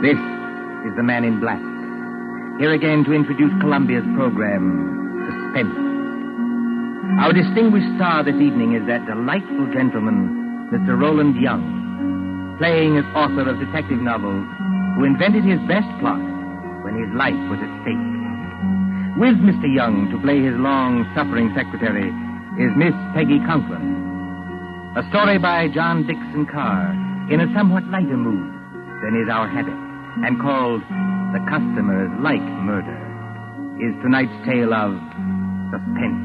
This is the Man in Black. Here again to introduce Columbia's program, Suspense. Our distinguished star this evening is that delightful gentleman, Mr. Roland Young, playing as author of detective novels, who invented his best plot when his life was at stake. With Mr. Young to play his long-suffering secretary is Miss Peggy Conklin. A story by John Dickson Carr in a somewhat lighter mood than is our habit, and called The Customers Like Murder, is tonight's tale of suspense.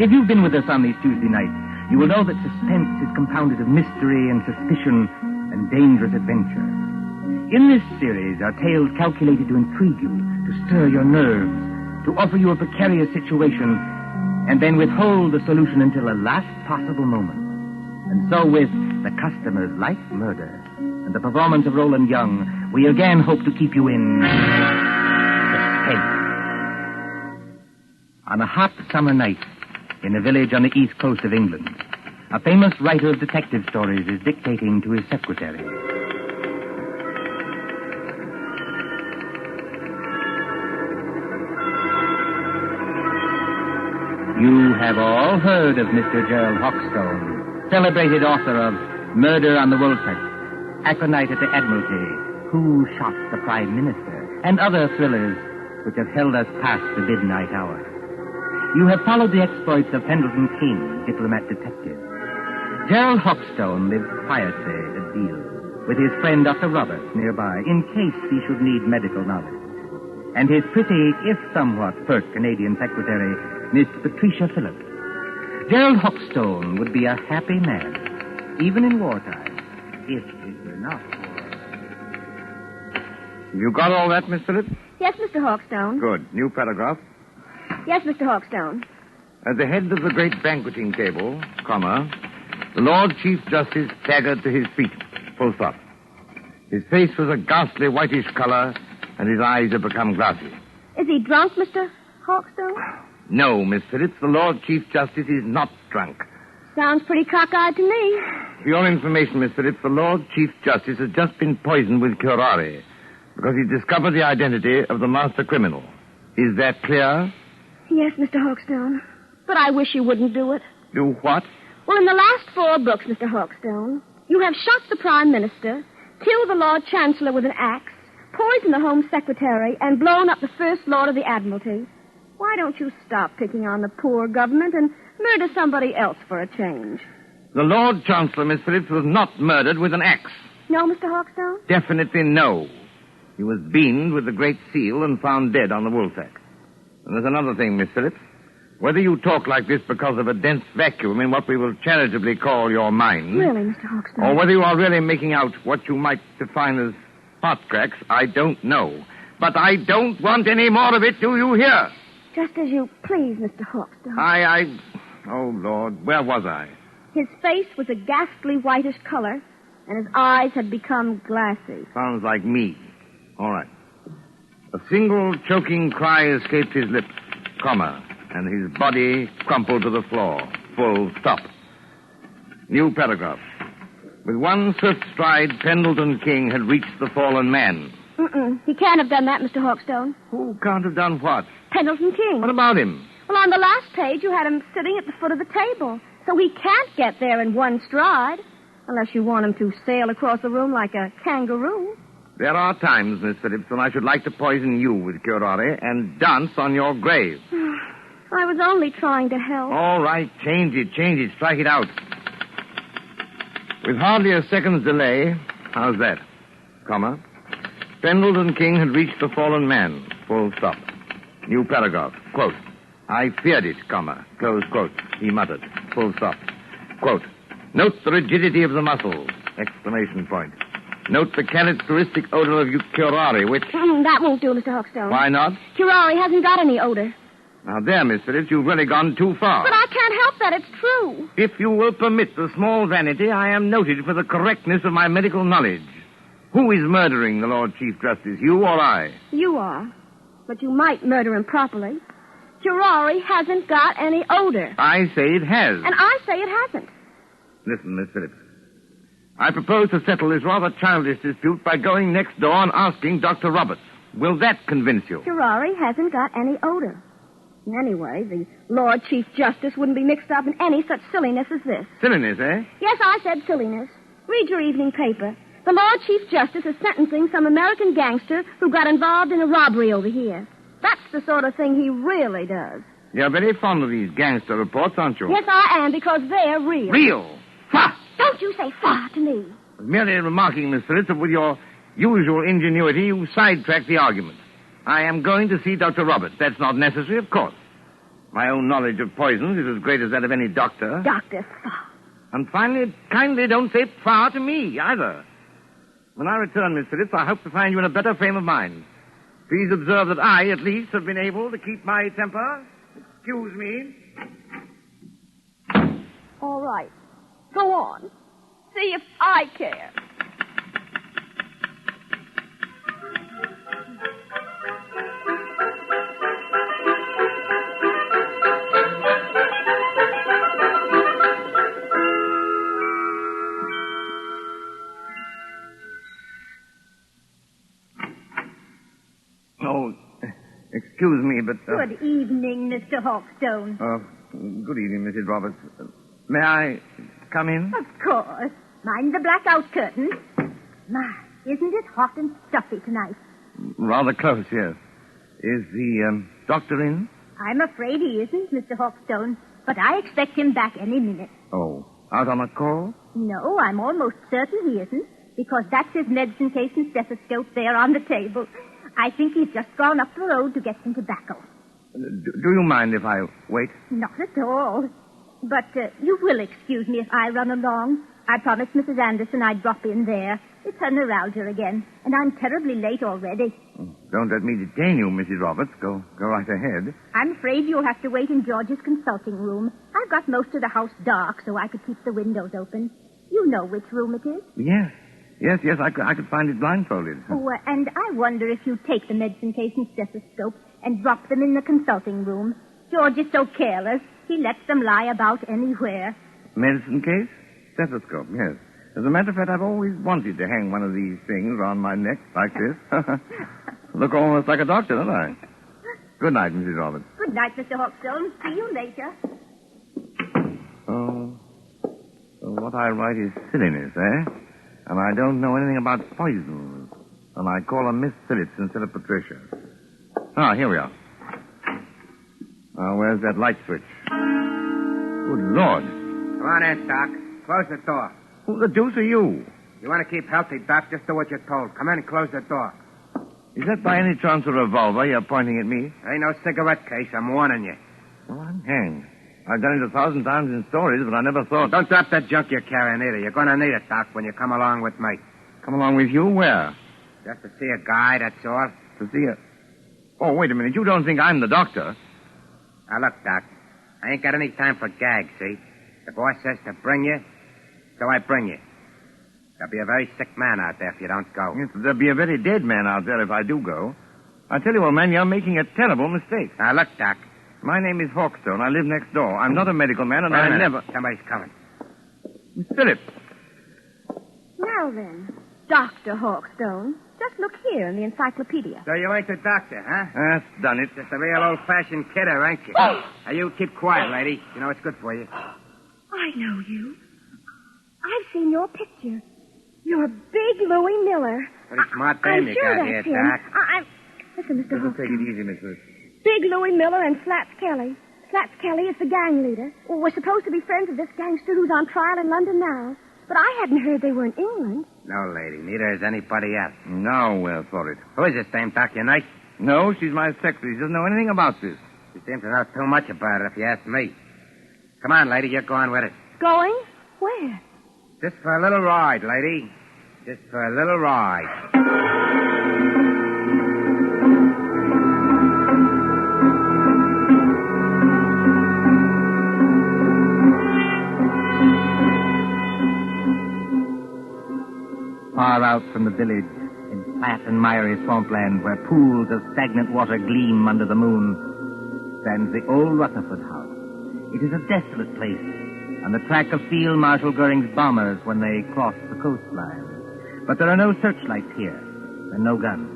If you've been with us on these Tuesday nights, you will know that suspense is compounded of mystery and suspicion and dangerous adventure. In this series are tales calculated to intrigue you, to stir your nerves, to offer you a precarious situation, and then withhold the solution until the last possible moment. And so with The Customers Like Murder and the performance of Roland Young, we again hope to keep you in suspense. On a hot summer night in a village on the east coast of England, a famous writer of detective stories is dictating to his secretary. You have all heard of Mr. Gerald Hawkstone, celebrated author of Murder on the Woolsack, Aconite at the Admiralty, Who Shot the Prime Minister, and other thrillers which have held us past the midnight hour. You have followed the exploits of Pendleton King, diplomat detective. Gerald Hawkstone lives quietly a deal with his friend Dr. Roberts nearby in case he should need medical knowledge. And his pretty, if somewhat pert Canadian secretary, Miss Patricia Phillips. Gerald Hawkstone would be a happy man, even in wartime, if it were not for... You got all that, Miss Phillips? Yes, Mr. Hawkstone. Good. New paragraph. Yes, Mr. Hawkstone. At the head of the great banqueting table, comma, the Lord Chief Justice staggered to his feet, full stop. His face was a ghastly whitish color, and his eyes had become glassy. Is he drunk, Mr. Hawkstone? No, Miss Phillips, the Lord Chief Justice is not drunk. Sounds pretty cockeyed to me. For your information, Miss Phillips, the Lord Chief Justice has just been poisoned with curare because he discovered the identity of the master criminal. Is that clear? Yes, Mr. Hawkstone. But I wish you wouldn't do it. Do what? Well, in the last 4 books, Mr. Hawkstone, you have shot the Prime Minister, killed the Lord Chancellor with an axe, poisoned the Home Secretary, and blown up the First Lord of the Admiralty. Why don't you stop picking on the poor government and murder somebody else for a change? The Lord Chancellor, Miss Phillips, was not murdered with an axe. No, Mr. Hawkstone? Definitely no. He was beamed with the Great Seal and found dead on the Woolsack. And there's another thing, Miss Phillips. Whether you talk like this because of a dense vacuum in what we will charitably call your mind... Really, Mr. Hawkstone? Or whether you are really making out what you might define as hot cracks, I don't know. But I don't want any more of it, do you hear? Just as you please, Mr. Hawkstone. Oh, Lord, where was I? His face was a ghastly whitish color, and his eyes had become glassy. Sounds like me. All right. A single choking cry escaped his lips, comma, and his body crumpled to the floor. Full stop. New paragraph. With one swift stride, Pendleton King had reached the fallen man. He can't have done that, Mr. Hawkstone. Who can't have done what? Pendleton King. What about him? Well, on the last page, you had him sitting at the foot of the table. So he can't get there in one stride, unless you want him to sail across the room like a kangaroo. There are times, Miss Phillips, when I should like to poison you with curare and dance on your grave. I was only trying to help. All right, change it, strike it out. With hardly a second's delay, how's that? Comma. Pendleton King had reached the fallen man. Full stop. New paragraph. Quote. I feared it, comma. Close quote. He muttered. Full stop. Quote. Note the rigidity of the muscles. Exclamation point. Note the characteristic odor of curare, which... That won't do, Mr. Hawkstone. Why not? Curare hasn't got any odor. Now there, Miss Phillips, you've really gone too far. But I can't help that. It's true. If you will permit the small vanity, I am noted for the correctness of my medical knowledge. Who is murdering the Lord Chief Justice, you or I? You are. But you might murder him properly. Curare hasn't got any odor. I say it has. And I say it hasn't. Listen, Miss Phillips. I propose to settle this rather childish dispute by going next door and asking Dr. Roberts. Will that convince you? Ferrari hasn't got any odor. Anyway, the Lord Chief Justice wouldn't be mixed up in any such silliness as this. Silliness, eh? Yes, I said silliness. Read your evening paper. The Lord Chief Justice is sentencing some American gangster who got involved in a robbery over here. That's the sort of thing he really does. You're very fond of these gangster reports, aren't you? Yes, I am, because they're real. Real? Fa! Don't you say fa to me. Merely remarking, Miss Phillips, that with your usual ingenuity, you sidetracked the argument. I am going to see Dr. Roberts. That's not necessary, of course. My own knowledge of poisons is as great as that of any doctor. Dr. Fa. And finally, kindly don't say fa to me, either. When I return, Miss Phillips, I hope to find you in a better frame of mind. Please observe that I, at least, have been able to keep my temper. Excuse me. All right. Go on. See if I care. Oh, excuse me, but... Good evening, Mr. Hawkstone. Good evening, Mrs. Roberts. May I come in? Of course. Mind the blackout curtain. My, isn't it hot and stuffy tonight? Rather close, yes. Is the doctor in? I'm afraid he isn't, Mr. Hawkstone, but I expect him back any minute. Oh, out on a call? No, I'm almost certain he isn't, because that's his medicine case and stethoscope there on the table. I think he's just gone up the road to get some tobacco. Do you mind if I wait? Not at all. But you will excuse me if I run along. I promised Mrs. Anderson I'd drop in there. It's her neuralgia again, and I'm terribly late already. Don't let me detain you, Mrs. Roberts. Go right ahead. I'm afraid you'll have to wait in George's consulting room. I've got most of the house dark so I could keep the windows open. You know which room it is. Yes. Yes, I could find it blindfolded. Oh, and I wonder if you take the medicine case and stethoscope and drop them in the consulting room. George is so careless, he lets them lie about anywhere. Medicine case? Stethoscope, yes. As a matter of fact, I've always wanted to hang one of these things around my neck like this. Look almost like a doctor, don't I? Good night, Mrs. Roberts. Good night, Mr. Hawkstone. See you later. Oh, so what I write is silliness, eh? And I don't know anything about poisons. And I call her Miss Phillips instead of Patricia. Ah, here we are. Where's that light switch? Good Lord. Come on in, Doc. Close the door. Who the deuce are you? You want to keep healthy, Doc? Just do what you're told. Come in and close the door. Is that by any chance a revolver you're pointing at me? Ain't no cigarette case. I'm warning you. Well, I'm hanged. I've done it 1,000 times in stories, but I never thought... Don't drop that junk you're carrying either. You're going to need it, Doc, when you come along with me. Come along with you? Where? Just to see a guy, that's all. To see a... Oh, wait a minute. You don't think I'm the doctor? Now, look, Doc. I ain't got any time for gags, see? The boss says to bring you, so I bring you. There'll be a very sick man out there if you don't go. Yes, there'll be a very dead man out there if I do go. I tell you, old man, you're making a terrible mistake. Now, look, Doc. My name is Hawkstone. I live next door. I'm not a medical man, and I never... Somebody's coming. Miss Phillips. Now then, Dr. Hawkstone, just look here in the encyclopedia. So you ain't the doctor, huh? That's done it. Just a real old-fashioned kidder, ain't you? Now, you keep quiet, lady. You know it's good for you. I know you. I've seen your picture. You're Big Louie Miller. Pretty smart dame you sure got here, that's him. Doc. Listen, Mr. Just take Hawkstone. it easy, Miss Phillips. Big Louie Miller and Slats Kelly. Slats Kelly is the gang leader. Well, we're supposed to be friends of this gangster who's on trial in London now. But I hadn't heard they were in England. No, lady. Neither is anybody else. Now we're for it. Who is this dame, Doc? Your night? No, she's my secretary. She doesn't know anything about this. She seems to know too much about it, if you ask me. Come on, lady. You're going with it. Going? Where? Just for a little ride, lady. Just for a little ride. Far out from the village, in flat and miry swampland where pools of stagnant water gleam under the moon, stands the old Rutherford house. It is a desolate place, a on the track of Field Marshal Goering's bombers when they crossed the coastline. But there are no searchlights here, and no guns.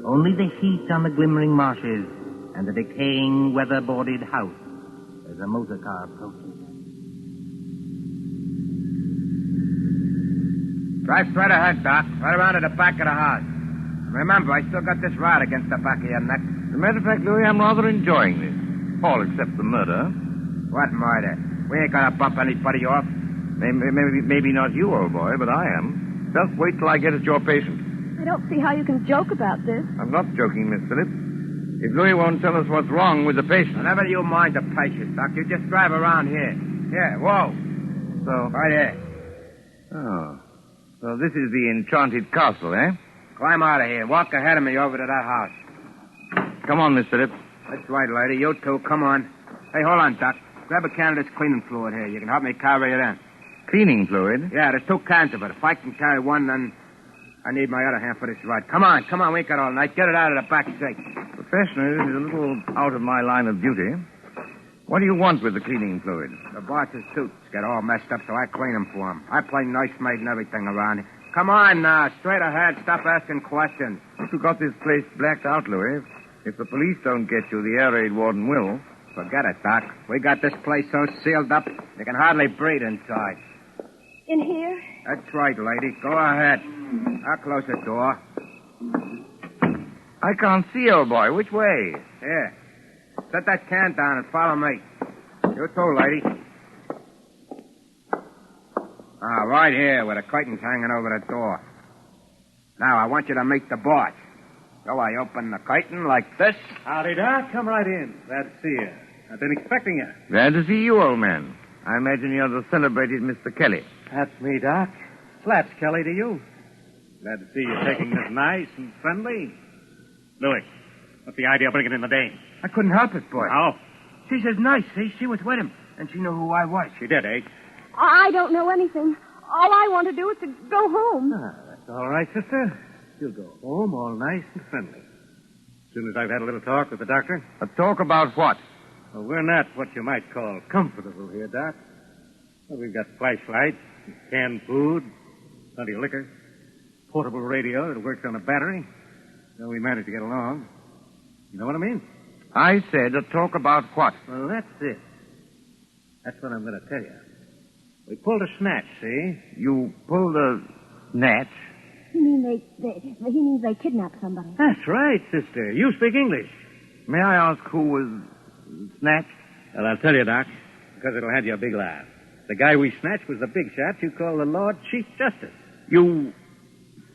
Only the heat on the glimmering marshes and the decaying, weather-boarded house as a motor car approaches. Drive straight ahead, Doc. Right around to the back of the house. Remember, I still got this rod against the back of your neck. As a matter of fact, Louis, I'm rather enjoying this. All except the murder. What murder? We ain't gonna bump anybody off. Maybe not you, old boy, but I am. Just wait till I get at your patient. I don't see how you can joke about this. I'm not joking, Miss Phillips. If Louis won't tell us what's wrong with the patient... Whenever you mind the patient, Doc, you just drive around here. Here, whoa. So... Right here. Oh. So this is the enchanted castle, eh? Climb out of here. Walk ahead of me over to that house. Come on, Miss Phillips. That's right, lady. You too. Come on. Hey, hold on, Doc. Grab a can of this cleaning fluid here. You can help me carry it in. Cleaning fluid? Yeah, there's 2 cans of it. If I can carry one, then I need my other hand for this rod. Come on. We ain't got all night. Get it out of the back seat. Professionally, this is a little out of my line of duty. What do you want with the cleaning fluid? The boss's suits get all messed up, so I clean them for him. I play nursemaid and everything around here. Come on now. Straight ahead. Stop asking questions. You got this place blacked out, Louis. If the police don't get you, the air raid warden will. Forget it, Doc. We got this place so sealed up, you can hardly breathe inside. In here? That's right, lady. Go ahead. I'll close the door. I can't see, old boy. Which way? Here. Set that can down and follow me. You too, lady. Right here, with the curtains hanging over the door. Now, I want you to meet the boss. So I open the curtain like this. Howdy, Doc. Come right in. Glad to see you. I've been expecting you. Glad to see you, old man. I imagine you're the celebrated Mr. Kelly. That's me, Doc. Slaps Kelly to you. Glad to see you taking this nice and friendly. Louis, what's the idea of bringing in the dame? I couldn't help it, boy. How? She says nice, see? She was with him, and she knew who I was. She did, eh? I don't know anything. All I want to do is to go home. That's all right, sister. You'll go home all nice and friendly. As soon as I've had a little talk with the doctor. A talk about what? Well, we're not what you might call comfortable here, Doc. Well, we've got flashlights, canned food, plenty of liquor, portable radio that works on a battery. So we managed to get along. You know what I mean? I said a talk about what? Well, that's it. That's what I'm going to tell you. We pulled a snatch, see? You pulled a snatch? He means they kidnapped somebody. That's right, sister. You speak English. May I ask who was snatched? Well, I'll tell you, Doc, because it'll have you a big laugh. The guy we snatched was the big shot you call the Lord Chief Justice. You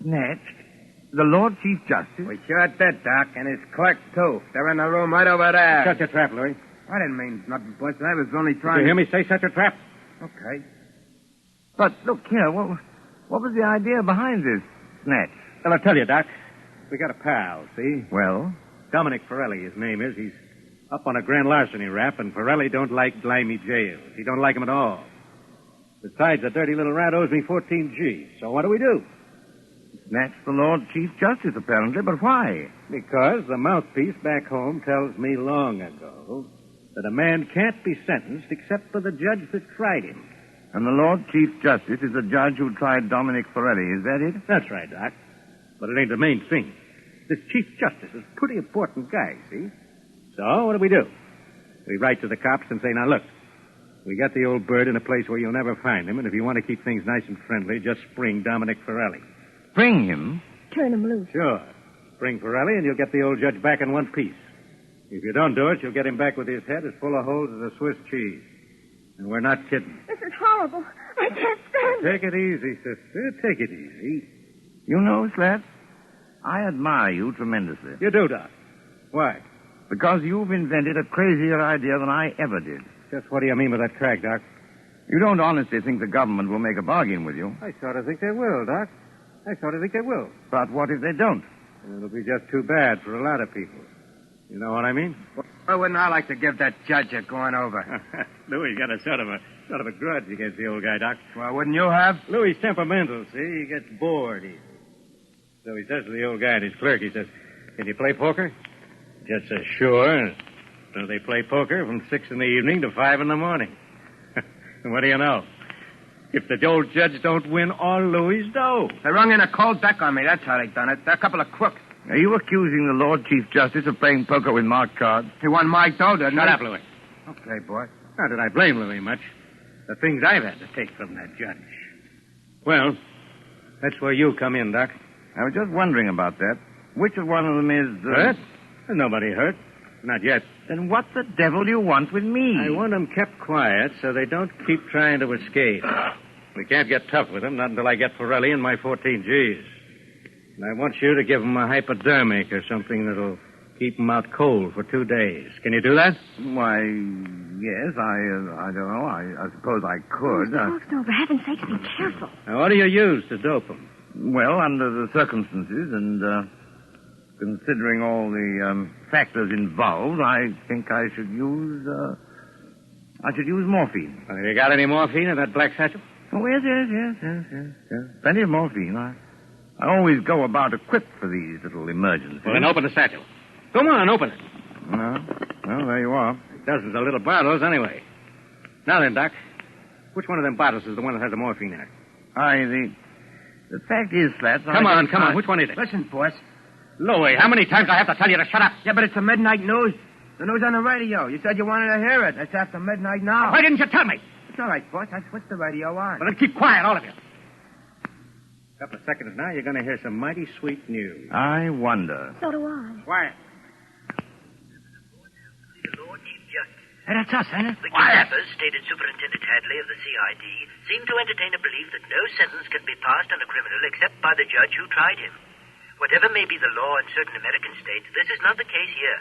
snatched the Lord Chief Justice? We sure did, Doc, and his clerk, too. They're in the room right over there. Shut your trap, Louis. I didn't mean nothing, boss. I was only Did trying you hear me say shut your trap? Okay. But look here, what was the idea behind this snatch? Well, I'll tell you, Doc. We got a pal, see? Well? Dominic Forelli, his name is. He's up on a grand larceny rap, and Forelli don't like grimy jails. He don't like 'em at all. Besides, the dirty little rat owes me 14 G's. So what do? Snatch the Lord Chief Justice, apparently, but why? Because the mouthpiece back home tells me long ago that a man can't be sentenced except for the judge that tried him. And the Lord Chief Justice is the judge who tried Dominic Forelli, is that it? That's right, Doc. But it ain't the main thing. This Chief Justice is a pretty important guy, see? So, what do? We write to the cops and say, now, look, we got the old bird in a place where you'll never find him, and if you want to keep things nice and friendly, just spring Dominic Forelli. Spring him? Turn him loose. Sure. Spring Forelli, and you'll get the old judge back in one piece. If you don't do it, you'll get him back with his head as full of holes as a Swiss cheese. And we're not kidding. This is horrible. I can't stand it. Take it easy, sister. Take it easy. You know, Slats, I admire you tremendously. You do, Doc. Why? Because you've invented a crazier idea than I ever did. Just what do you mean with that crack, Doc? You don't honestly think the government will make a bargain with you. I sort of think they will, Doc. I sort of think they will. But what if they don't? It'll be just too bad for a lot of people. You know what I mean? Why wouldn't I like to give that judge a going over? Louis got a sort of a grudge against the old guy, Doc. Well, wouldn't you have? Louis' temperamental, see? He gets bored easy. So he says to the old guy and his clerk, he says, can you play poker? Judge says, sure. So they play poker from 6 in the evening to 5 in the morning. What do you know? If the old judge don't win all Louis' dough. They rung in a cold deck on me. That's how they done it. They're a couple of crooks. Are you accusing the Lord Chief Justice of playing poker with marked cards? He won my dough, didn't he? Shut up, Louis. Okay, boy. Not that I blame Louis much. The things I've had to take from that judge. Well, that's where you come in, Doc. I was just wondering about that. Which of one of them is... Hurt? There's nobody hurt. Not yet. Then what the devil do you want with me? I want them kept quiet so they don't keep trying to escape. We can't get tough with them, not until I get Forelli and my 14 Gs. And I want you to give them a hypodermic or something that'll keep them out cold for 2 days. Can you do that? Why, yes, I don't know. I suppose I could. Mr. Hawkstone, for heaven's sake, be careful. Now, what do you use to dope them? Well, under the circumstances and considering all the factors involved, I think I should use morphine. Have you got any morphine in that black satchel? Oh, yes. Plenty of morphine. I always go about equipped for these little emergencies. Well, then open the satchel. Come on, open it. Well, there you are. Dozens of little bottles, anyway. Now then, Doc, which one of them bottles is the one that has the morphine in it? The fact is, Slats... Come on. Which one is it? Listen, boss. Louis, how many times do I have to tell you to shut up? Yeah, but it's the midnight news. The news on the radio. You said you wanted to hear it. It's after midnight now. Why didn't you tell me? It's all right, boss. I switched the radio on. Well, then keep quiet, all of you. A couple of seconds now, you're going to hear some mighty sweet news. I wonder. So do I. Quiet. The Lord Chief Justice. Hey, that's us, ain't it? The kidnappers, stated Superintendent Hadley of the CID, seem to entertain a belief that no sentence can be passed on a criminal except by the judge who tried him. Whatever may be the law in certain American states, this is not the case here.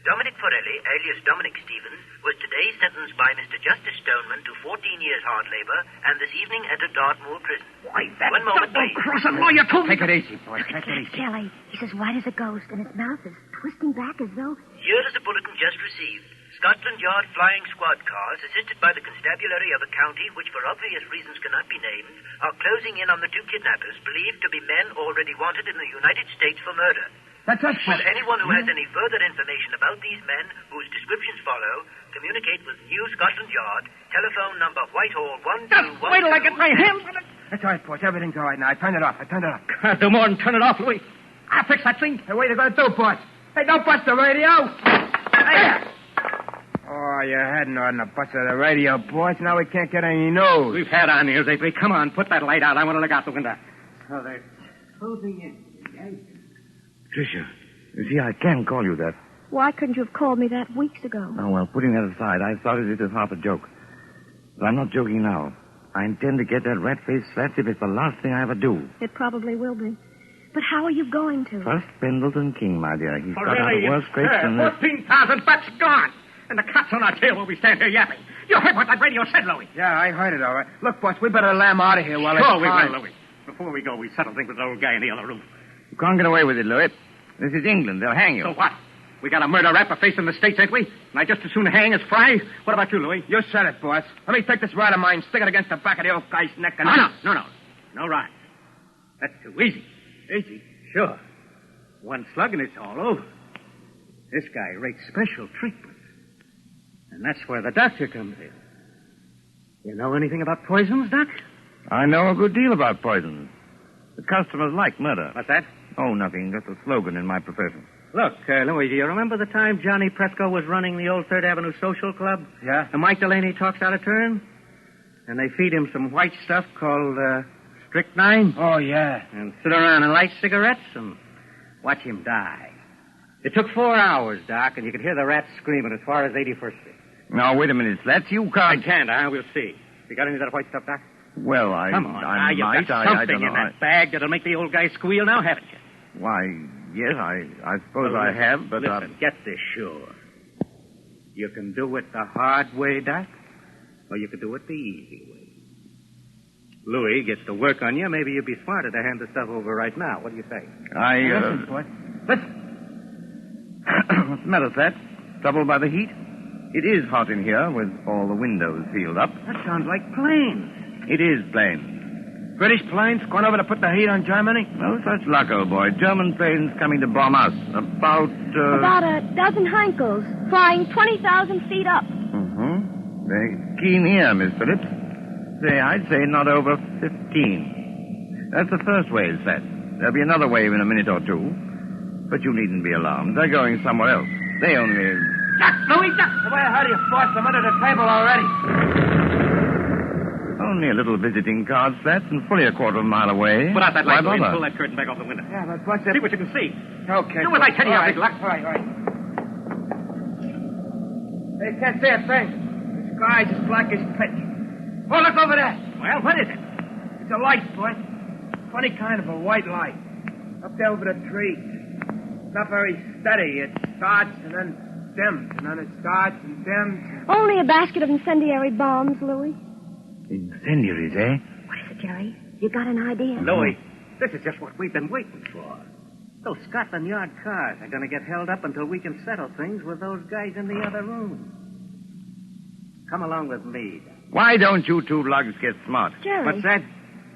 Dominic Forelli, alias Dominic Stevens, was today sentenced by Mr. Justice Stoneman to 14 years hard labor and this evening entered Dartmoor prison. Why, that One moment, please. double-crossing lawyer told me... Take it easy, boy. Take it easy. Kelly, he's as white as a ghost, and his mouth is twisting back as though... Here is a bulletin just received. Scotland Yard flying squad cars, assisted by the constabulary of a county which for obvious reasons cannot be named, are closing in on the two kidnappers believed to be men already wanted in the United States for murder. That's us, boss. Should anyone who has any further information about these men, whose descriptions follow, communicate with New Scotland Yard, telephone number Whitehall 1212... Wait till I get my hands on it. That's all right, boss. Everything's all right now. I turned it off. Can't do more than turn it off, Louis. I'll fix that thing. Hey, what are you going to do, boss? Hey, don't bust the radio. Hey. Oh, you hadn't ought to bust the radio, boss. Now we can't get any news. We've had our news, Avery. Come on, put that light out. I want to look out the window. Oh, they're closing in. Tricia, you see, I can call you that. Why couldn't you have called me that weeks ago? Oh, well, putting that aside, I started it as half a joke. But I'm not joking now. I intend to get that rat-faced Slats if it's the last thing I ever do. It probably will be. But how are you going to? First, Pendleton King, my dear. He's got out of worse scrapes than this. 14,000 bucks gone. And the cops on our tail while we stand here yapping. You heard what that radio said, Louis. Yeah, I heard it all right. Look, boss, we better lamb out of here while it's Sure we time. will, Louis. Before we go, we settle things with the old guy in the other room. You can't get away with it, Louis. This is England. They'll hang you. So what? We got a murder rap for facing the States, ain't we? And I just as soon hang as fry. What about you, Louis? You said it, boss. Let me take this rod of mine, stick it against the back of the old guy's neck, and... No. No ride. That's too easy. Easy? Sure. One slug and it's all over. This guy rates special treatment. And that's where the doctor comes in. You know anything about poisons, Doc? I know a good deal about poisons. The customers like murder. What's that? Oh, nothing. Just a slogan in my profession. Look, Louis, do you remember the time Johnny Presco was running the old Third Avenue Social Club? Yeah? And Mike Delaney talks out of turn? And they feed him some white stuff called strychnine? Oh, yeah. And sit around and light cigarettes and watch him die. It took 4 hours, Doc, and you could hear the rats screaming as far as 81st Street. Now, wait a minute, Slats. You can't... I can't, huh? We'll see. You got any of that white stuff, Doc? Well, Come on, I you've might. got I something don't in know. that bag that'll make the old guy squeal now, haven't you? Why, yes, I suppose I have, but... Listen, get this sure. You can do it the hard way, Doc, or you can do it the easy way. Louis gets to work on you. Maybe you'd be smarter to hand the stuff over right now. What do you say? Listen, boy. Listen. What's the matter, Slats? Troubled by the heat? It is hot in here with all the windows sealed up. That sounds like planes. It is planes. British planes going over to put the heat on Germany? No such luck, old boy. German planes coming to bomb us. About a dozen Heinkels, flying 20,000 feet up. Mm-hmm. Very keen ear, Miss Phillips. I'd say not over 15. That's the first wave set. There'll be another wave in a minute or two. But you needn't be alarmed. They're going somewhere else. They only... Duck, Louis, duck! The way I heard you forced them under the table already. Only a little visiting card set and fully a quarter of a mile away. Put out that light, Why Louis, and bother? pull that curtain back off the window. Yeah, but what's it? See what you can see. Okay. Do as I tell you, Big Luck. All right. They can't see a thing. The sky's as black as pitch. Oh, look over there. Well, what is it? It's a light, boy. Funny kind of a white light. Up there over the trees. It's not very steady. It starts and then dims, and then it starts and dims. Only a basket of incendiary bombs, Louis. Incendiaries, eh? What is it, Jerry? You got an idea? Louis, this is just what we've been waiting for. Those Scotland Yard cars are going to get held up until we can settle things with those guys in the other room. Come along with me. Why don't you two lugs get smart? Jerry. What's that?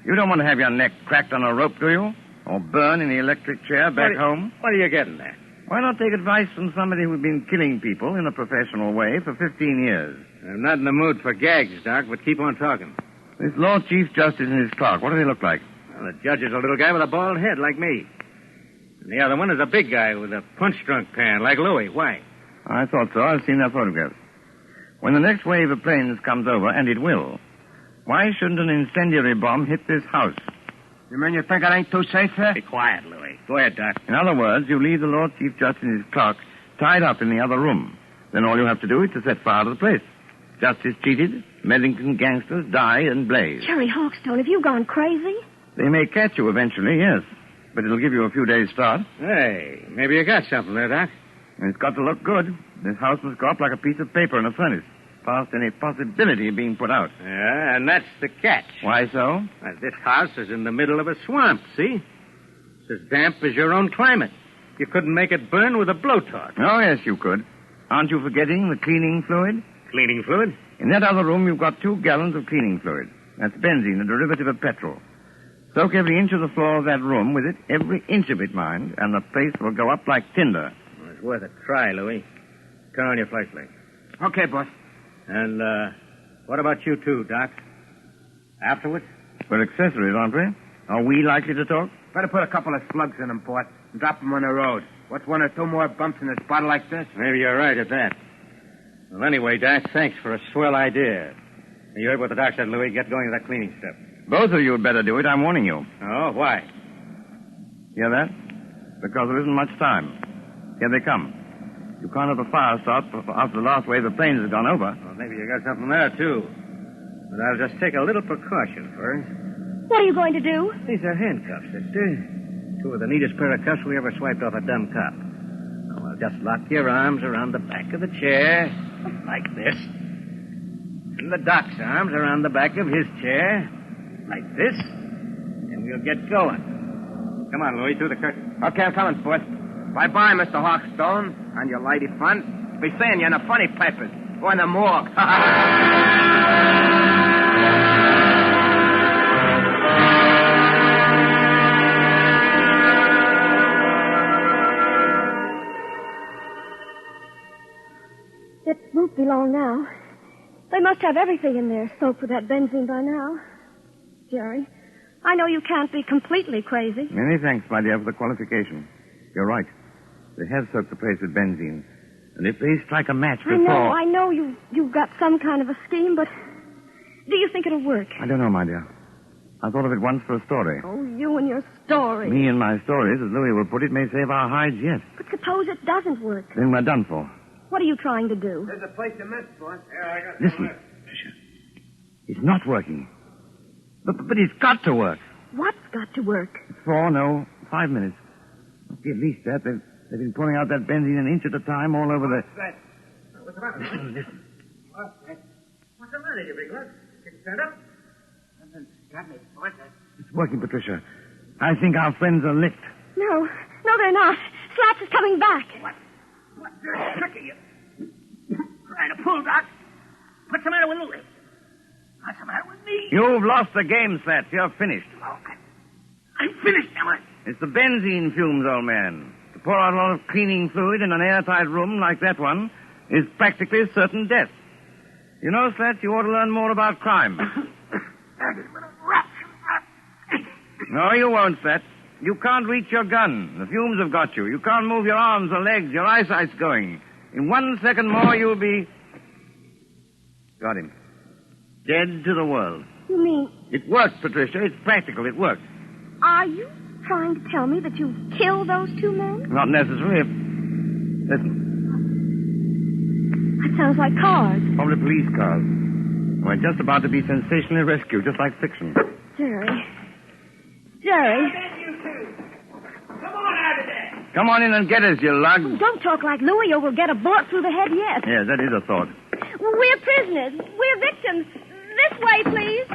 You don't want to have your neck cracked on a rope, do you? Or burn in the electric chair back home? What are you getting at? Why not take advice from somebody who's been killing people in a professional way for 15 years? I'm not in the mood for gags, Doc, but keep on talking. This Lord Chief Justice and his clerk, what do they look like? Well, the judge is a little guy with a bald head like me. And the other one is a big guy with a punch-drunk pan like Louis. Why? I thought so. I've seen their photographs. When the next wave of planes comes over, and it will, why shouldn't an incendiary bomb hit this house? You mean you think it ain't too safe here? Be quiet, Louis. Go ahead, Doc. In other words, you leave the Lord Chief Justice and his clerk tied up in the other room. Then all you have to do is to set fire to the place. Justice cheated, Medlington gangsters die and blaze. Jerry Hawkstone, have you gone crazy? They may catch you eventually, yes. But it'll give you a few days' start. Hey, maybe you got something there, Doc. And it's got to look good. This house must go up like a piece of paper in a furnace, past any possibility of being put out. Yeah, and that's the catch. Why so? Well, this house is in the middle of a swamp, see? It's as damp as your own climate. You couldn't make it burn with a blowtorch. Oh, yes, you could. Aren't you forgetting the cleaning fluid? Cleaning fluid? In that other room, you've got 2 gallons of cleaning fluid. That's benzene, a derivative of petrol. Soak every inch of the floor of that room with it, every inch of it, mind, and the place will go up like tinder. Well, it's worth a try, Louis. Turn on your flashlight. Okay, boss. And, what about you two, Doc? Afterwards? We're accessories, aren't we? Are we likely to talk? Better put a couple of slugs in them, boss, and drop them on the road. What's 1 or 2 more bumps in a spot like this? Maybe you're right at that. Well, anyway, Doc, thanks for a swell idea. You heard what the doc said, Louis. Get going with that cleaning stuff. Both of you had better do it, I'm warning you. Oh, why? Hear that? Because there isn't much time. Here they come. You can't have a fire start after the last wave of planes has gone over. Well, maybe you got something there, too. But I'll just take a little precaution first. What are you going to do? These are handcuffs, sister. 2 of the neatest pair of cuffs we ever swiped off a dumb cop. Now, I'll just lock your arms around the back of the chair, like this. And the doc's arms around the back of his chair, like this. And we'll get going. Come on, Louis, through the curtain. Okay, I'm coming, boss. Bye-bye, Mr. Hawkstone, and your lady friend. Be seeing you in the funny papers. Or in the morgue. It won't be long now. They must have everything in there soaked with that benzene by now. Jerry, I know you can't be completely crazy. Many thanks, my dear, for the qualification. You're right. They have soaked the place with benzene. And if they strike a match before... I know you've got some kind of a scheme, but do you think it'll work? I don't know, my dear. I thought of it once for a story. Oh, you and your story. Me and my stories, as Louis will put it, may save our hides yet. But suppose it doesn't work. Then we're done for. What are you trying to do? There's a place to miss, boss. Listen, Patricia. It's not working. But it's got to work. What's got to work? 4, no, 5 minutes. Must be at least that. They've been pouring out that benzene an inch at a time all over the... What's the matter? Listen. What's the matter, you big lad? Can you stand up? Got me, boss. It's working, Patricia. I think our friends are licked. No, they're not. Slaps is coming back. What dirty trick are you? Trying to pull, Doc? What's the matter with Louis? What's the matter with me? You've lost the game, Slats. You're finished. Okay. I'm finished, am I? It's the benzene fumes, old man. To pour out a lot of cleaning fluid in an airtight room like that one is practically certain death. You know, Slats, you ought to learn more about crime. No, you won't, Slats. You can't reach your gun. The fumes have got you. You can't move your arms or legs. Your eyesight's going. In 1 second more, you'll be... Got him. Dead to the world. You mean, It worked, Patricia. It's practical. It worked. are you trying to tell me that you killed those two men? Not necessary. Listen, That sounds like cars. probably police cars. We're just about to be sensationally rescued, just like fiction. Jerry. Jerry. Come on out of there. Come on in and get us, you lug. Don't talk like Louis or we'll get a bullet through the head yet. Yes, that is a thought. We're prisoners. We're victims. This way, please.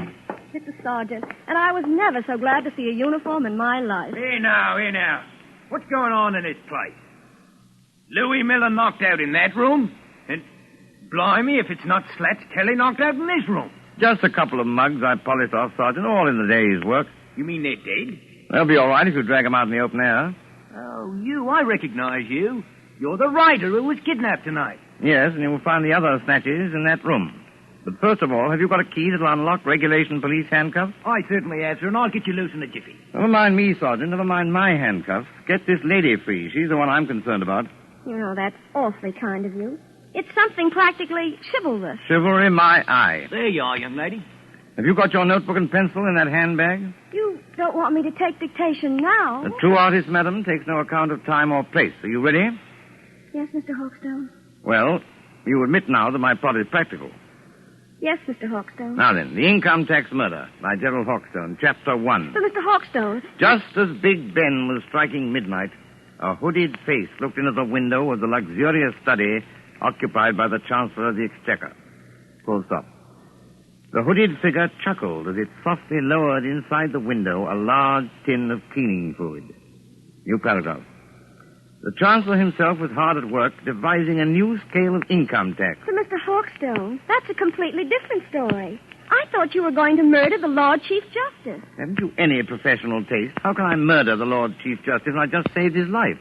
Mr. Sergeant, and I was never so glad to see a uniform in my life. Here now. What's going on in this place? Louis Miller knocked out in that room? And blimey, if it's not Slats Kelly knocked out in this room. Just a couple of mugs I polished off, Sergeant, all in the day's work. You mean they're dead? They'll be all right if you drag them out in the open air. Oh, I recognize you. You're the writer who was kidnapped tonight. Yes, and you will find the other snatches in that room. But first of all, have you got a key that'll unlock regulation police handcuffs? I certainly have, sir, and I'll get you loose in a jiffy. Never mind me, Sergeant. Never mind my handcuffs. Get this lady free. She's the one I'm concerned about. You know, that's awfully kind of you. It's something practically chivalrous. Chivalry, my eye. There you are, young lady. Have you got your notebook and pencil in that handbag? You don't want me to take dictation now? A true artist, madam, takes no account of time or place. Are you ready? Yes, Mr. Hawkstone. Well, you admit now that my plot is practical. Yes, Mr. Hawkstone. Now then, The Income Tax Murder by Gerald Hawkstone, Chapter 1. But Mr. Hawkstone, Just as Big Ben was striking midnight, a hooded face looked in at the window of the luxurious study occupied by the Chancellor of the Exchequer. Full stop. The hooded figure chuckled as it softly lowered inside the window a large tin of cleaning fluid. New paragraph. The Chancellor himself was hard at work devising a new scale of income tax. to Mr. Hawkstone, that's a completely different story. I thought you were going to murder the Lord Chief Justice. Haven't you any professional taste? How can I murder the Lord Chief Justice when I just saved his life?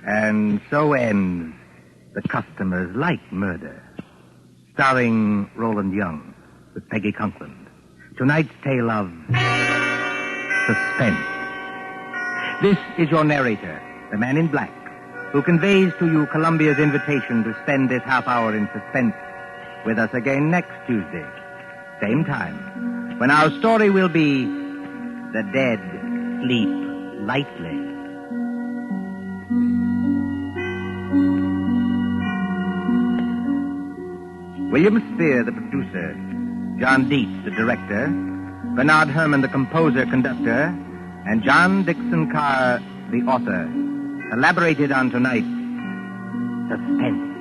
And so ends The Customers Like Murder, starring Roland Young with Peggy Conklin. Tonight's tale of suspense. This is your narrator, the man in black, who conveys to you Columbia's invitation to spend this half hour in suspense with us again next Tuesday, same time, when our story will be The Dead Sleep Lightly. William Spear, the producer, John Dietz, the director, Bernard Herrmann, the composer-conductor, and John Dixon Carr, the author, elaborated on tonight's Suspense.